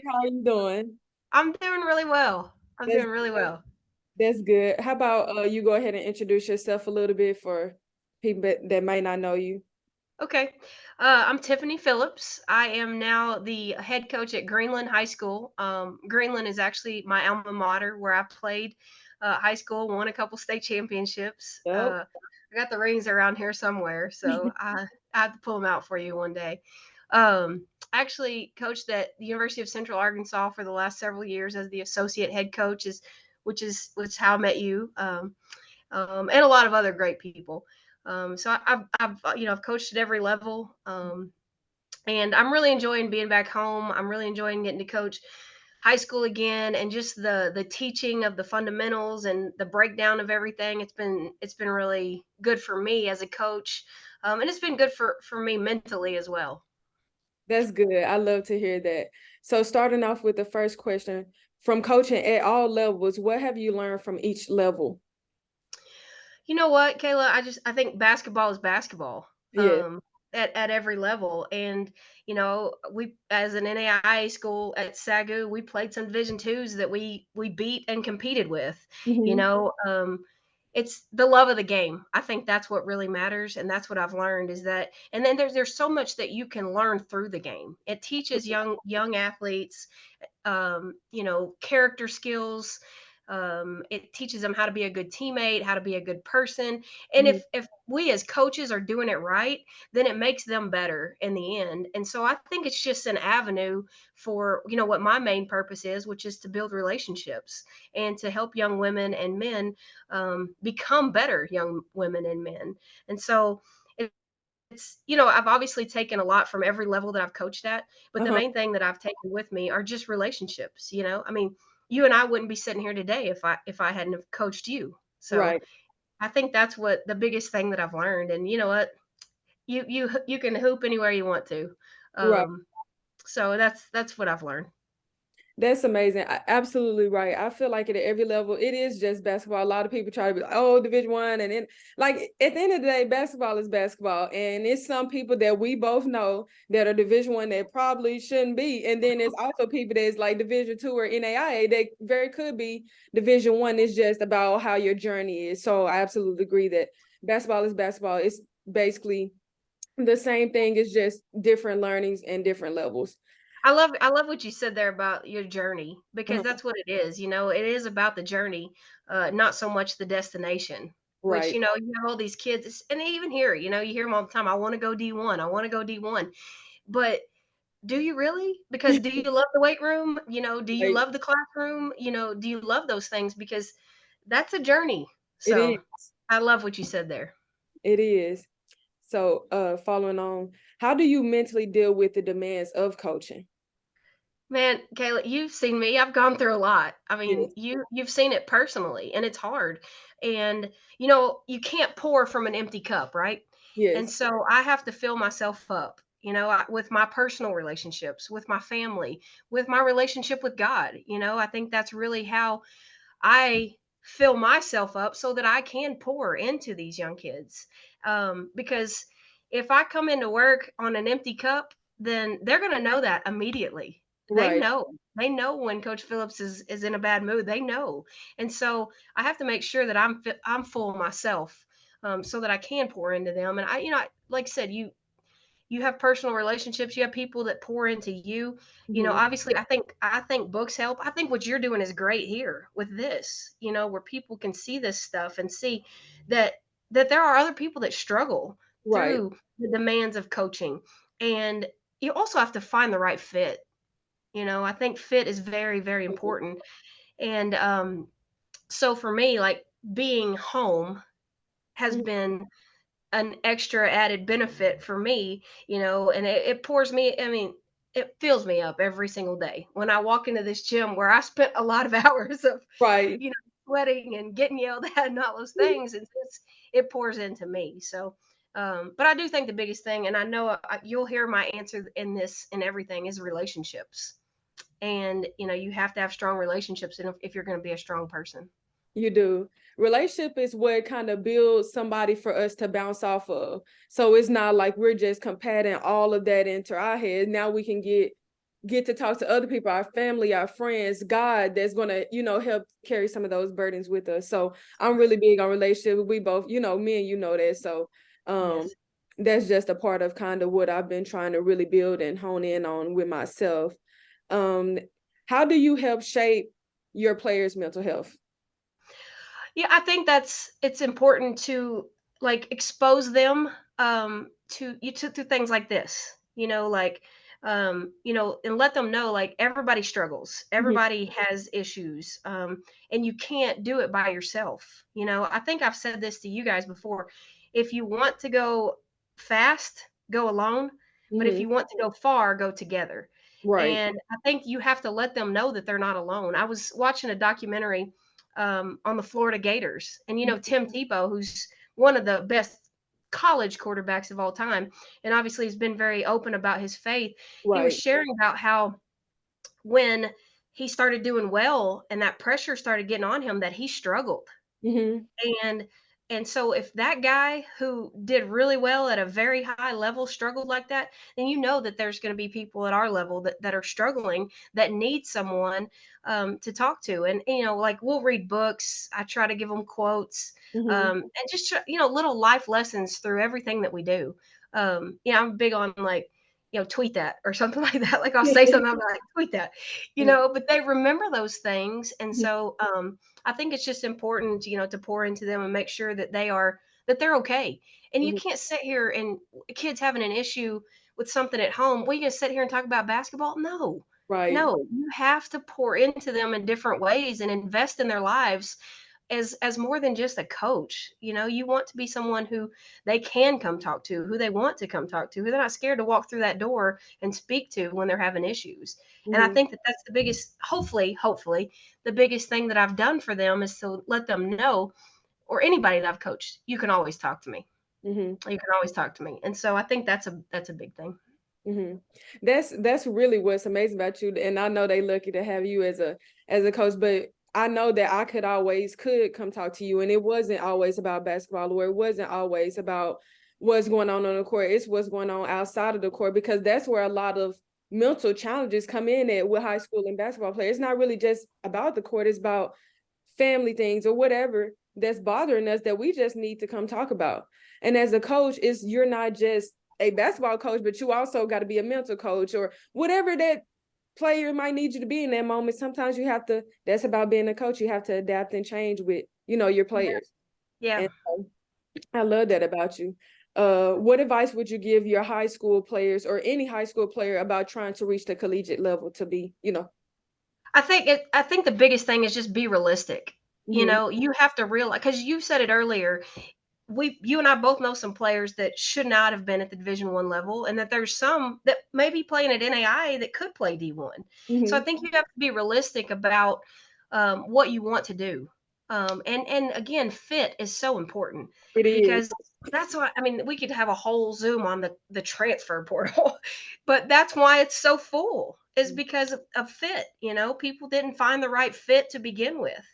How you doing? I'm doing really well. I'm That's doing really well. that's good. How about you go ahead and introduce yourself a little bit for people that might not know you? Okay. I'm Tiffany Phillips. I am now the head coach at Greenland High School. Greenland is actually my alma mater where I played high school, won a couple state championships. Yep. I got the rings around here somewhere, so I have to pull them out for you one day. I actually coached at the University of Central Arkansas for the last several years as the associate head coach, which is how I met you. And a lot of other great people. I've coached at every level, and I'm really enjoying being back home. I'm really enjoying getting to coach high school again, and just the teaching of the fundamentals and the breakdown of everything. It's been really good for me as a coach, and it's been good for me mentally as well. That's good. I love to hear that. So starting off with the first question, from coaching at all levels, what have you learned from each level? You know what, Kayla? I think basketball is basketball. Yeah. At every level. And we as an NAIA school at SAGU, we played some Division twos that we beat and competed with. You Hmm. know, it's the love of the game. I think that's what really matters, and that's what I've learned is that. And then there's so much that you can learn through the game. It teaches young athletes, character skills. It teaches them how to be a good teammate, how to be a good person. And Hmm. if we as coaches are doing it right, then it makes them better in the end. And so I think it's just an avenue for, what my main purpose is, which is to build relationships and to help young women and men become better young women and men. And so I've obviously taken a lot from every level that I've coached at, but the Uh-huh. main thing that I've taken with me are just relationships. I mean, you and I wouldn't be sitting here today if I hadn't have coached you. So Right. I think that's what the biggest thing that I've learned. And you know what? You can hoop anywhere you want to. Right. So that's what I've learned. That's amazing. Absolutely right. I feel like at every level, it is just basketball. A lot of people try to be like, oh, Division One, and then like at the end of the day, basketball is basketball, and it's some people that we both know that are Division One that probably shouldn't be, and then there's also people that's like Division Two or NAIA that very could be Division One. It's just about how your journey is. So I absolutely agree that basketball is basketball. It's basically the same thing. It's just different learnings and different levels. I love what you said there about your journey because Uh-huh. that's what it is. It is about the journey, not so much the destination. Which Right. you have all these kids, and even here, you hear them all the time. I want to go D1. I want to go D1. But do you really? Because do you love the weight room? Do you Right. love the classroom? Do you love those things? Because that's a journey. It is. So I love what you said there. It is. So, following on, how do you mentally deal with the demands of coaching? Man, Kayla, you've seen me. I've gone through a lot. I mean, Yes. you've seen it personally, and it's hard. And you can't pour from an empty cup, right? And Yes. so I have to fill myself up, with my personal relationships, with my family, with my relationship with God. I think that's really how I fill myself up so that I can pour into these young kids. Because if I come into work on an empty cup, then they're going to know that immediately. They Right. know. They know when Coach Phillips is in a bad mood. They know, and so I have to make sure that I'm full myself, so that I can pour into them. And like I said, you have personal relationships, you have people that pour into you. Hmm. Obviously I think books help. I think what you're doing is great here with this, where people can see this stuff and see that there are other people that struggle Right. through the demands of coaching. And you also have to find the right fit. I think fit is very, very important. And so for me, like, being home has Mhm. been an extra added benefit for me, and it pours me, I mean, it fills me up every single day when I walk into this gym where I spent a lot of hours of, Right. you know, sweating and getting yelled at and all those things. And it pours into me. So, but I do think the biggest thing, and I know you'll hear my answer in this and everything, is relationships. And, you have to have strong relationships if you're going to be a strong person. You do. Relationship is what kind of builds somebody for us to bounce off of. So it's not like we're just combating all of that into our head. Now we can get get to talk to other people, our family, our friends, God, that's going to, help carry some of those burdens with us. So I'm really big on relationships. We both, me and you know that. So Yes. that's just a part of kind of what I've been trying to really build and hone in on with myself. Um, how do you help shape your players' mental health? Yeah, I think it's important to like expose them to things like this. And let them know like everybody struggles. Mhm. Everybody has issues. And you can't do it by yourself. I think I've said this to you guys before. If you want to go fast, go alone, but if Mhm. you want to go far, go together. Right. And I think you have to let them know that they're not alone. I was watching a documentary on the Florida Gators. And Tim Tebow, who's one of the best college quarterbacks of all time, and obviously has been very open about his faith. He was Right. sharing about how when he started doing well and that pressure started getting on him, that he struggled. Mhm. And and so if that guy who did really well at a very high level struggled like that, then that there's going to be people at our level that are struggling that need someone to talk to. And like we'll read books. I try to give them quotes Mhm. and just little life lessons through everything that we do. I'm big on like tweet that or something like that. Like I'll say something, I'm like tweet that, but they remember those things. And Mhm. so I think it's just important, to pour into them and make sure that they're okay. And you Mhm. can't sit here and kids having an issue with something at home. Well, you gonna sit here and talk about basketball? No, Right. no. You have to pour into them in different ways and invest in their lives as more than just a coach. You want to be someone who they can come talk to, who they want to come talk to, who they're not scared to walk through that door and speak to when they're having issues. And I Mhm. think that that's the biggest, hopefully, the biggest thing that I've done for them is to let them know, or anybody that I've coached, you can always talk to me. Mhm. You can always talk to me. And so I think that's a big thing. Mhm. That's really what's amazing about you, and I know they lucky to have you as a coach. But I know that I could come talk to you, and it wasn't always about basketball, or it wasn't always about what's going on the court. It's what's going on outside of the court, because that's where a lot of mental challenges come in at with high school and basketball players. It's not really just about the court; it's about family things or whatever that's bothering us that we just need to come talk about. And as a coach, you're not just a basketball coach, but you also got to be a mental coach or whatever that player might need you to be in that moment. Sometimes you have to, that's about being a coach. You have to adapt and change with, your Yeah. players. Yeah. And I love that about you. What advice would you give your high school players or any high school player about trying to reach the collegiate level to be, I think the biggest thing is just be realistic. mm-hmm, You have to realize, because you said it earlier, you and I both know some players that should not have been at the Division 1 level, and that there's some that may be playing at NAIA that could play D1. So I mm-hmm. think you have to be realistic about what you want to do. And again, fit is so important It is. because that's what I mean. We could have a whole Zoom on the transfer portal, but that's why it's so full. Is because of fit. People didn't find the right fit to begin with.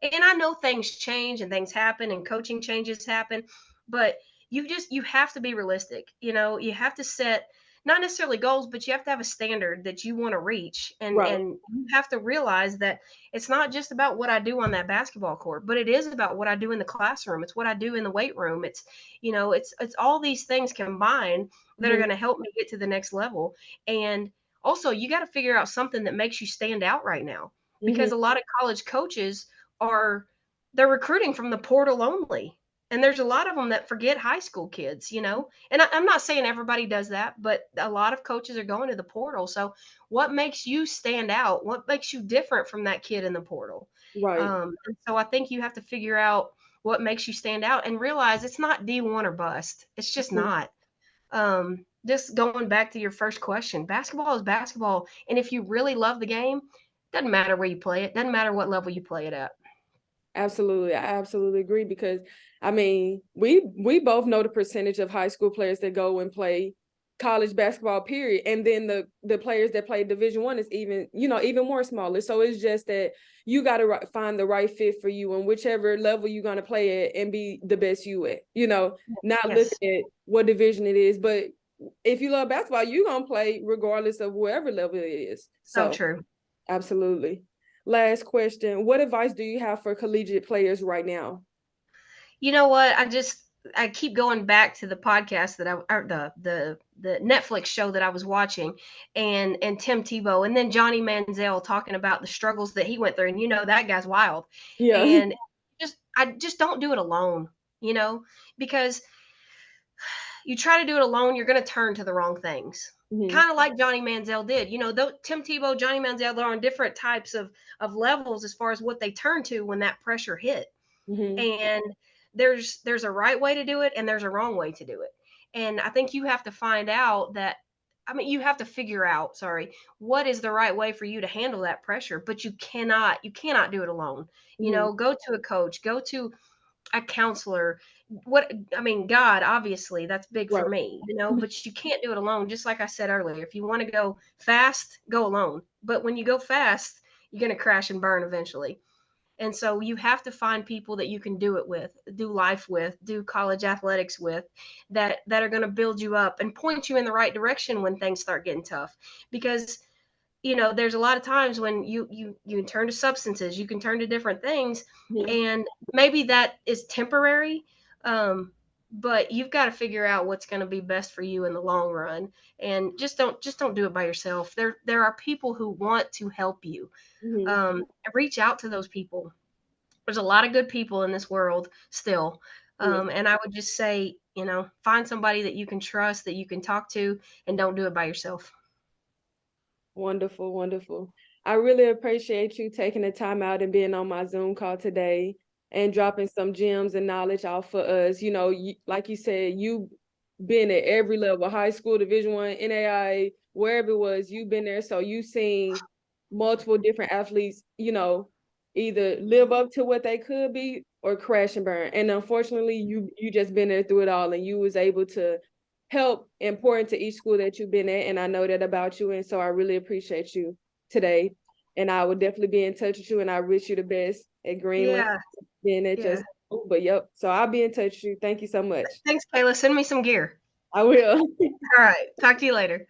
And I know things change and things happen and coaching changes happen, but you have to be realistic. You have to set not necessarily goals, but you have to have a standard that you want to reach. And Right. and you have to realize that it's not just about what I do on that basketball court, but it is about what I do in the classroom. It's what I do in the weight room. It's all these things combined that are Mm-hmm, going to help me get to the next level. And also, you got to figure out something that makes you stand out right now, mm-hmm. because a lot of college coaches are they're recruiting from the portal only. And there's a lot of them that forget high school kids. And I'm not saying everybody does that, but a lot of coaches are going to the portal. So, what makes you stand out? What makes you different from that kid in the portal? Right. And so, I think you have to figure out what makes you stand out and realize it's not D1 or bust. It's just Mhm. not. Just going back to your first question, basketball is basketball. And if you really love the game, doesn't matter where you play it, doesn't matter what level you play it at. Absolutely. I absolutely agree because I mean, we both know the percentage of high school players that go and play college basketball period, and then the players that play Division 1 is even more smaller. So it's just that you got to find the right fit for you and whichever level you're going to play at and be the best you at, not looking Yes. at what division it is. But if you love basketball, you're gonna play regardless of wherever level it is. So So true. absolutely. Last question. What advice do you have for collegiate players right now? You know what? I keep going back to the podcast that I or the Netflix show that I was watching, and Tim Tebow, and then Johnny Manziel talking about the struggles that he went through, and that guy's wild, Yeah. and I just don't do it alone, because you try to do it alone, you're going to turn to the wrong things. Hmm. Kind of like Johnny Manziel did. Though Tim Tebow, Johnny Manziel, they're on different types of levels as far as what they turn to when that pressure hit. Hmm. And there's a right way to do it and there's a wrong way to do it. And I think you have to find out that you have to figure out, sorry, what is the right way for you to handle that pressure, but you cannot do it alone. Hmm. Go to a coach, go to a counselor. God, obviously, that's big for Right. me, but you can't do it alone. Just like I said earlier, if you want to go fast, go alone. But when you go fast, you're going to crash and burn eventually. And so you have to find people that you can do it with, do life with, do college athletics with, that are going to build you up and point you in the right direction when things start getting tough. Because there's a lot of times when you can turn to substances, you can turn to different things, Mhm. and maybe that is temporary. But you've got to figure out what's going to be best for you in the long run, and just don't do it by yourself. There are people who want to help you. Mhm. Reach out to those people. There's a lot of good people in this world still. Yes. And I would just say, find somebody that you can trust, that you can talk to, and don't do it by yourself. Wonderful, wonderful. I really appreciate you taking the time out and being on my Zoom call today and dropping some gems and knowledge off for us. Like you said, you been at every level, high school, Division 1, NAIA, wherever it was, you've been there. So you've seen multiple different athletes, either live up to what they could be or crash and burn. And unfortunately, you just been there through it all, and you was able to help and pour into each school that you've been at. And I know that about you. And so I really appreciate you today. And I will definitely be in touch with you. And I wish you the best at Greenland. Yeah, Being at yeah. just, but yep. So I'll be in touch with you. Thank you so much. Thanks, Kayla. Send me some gear. I will. All right. Talk to you later.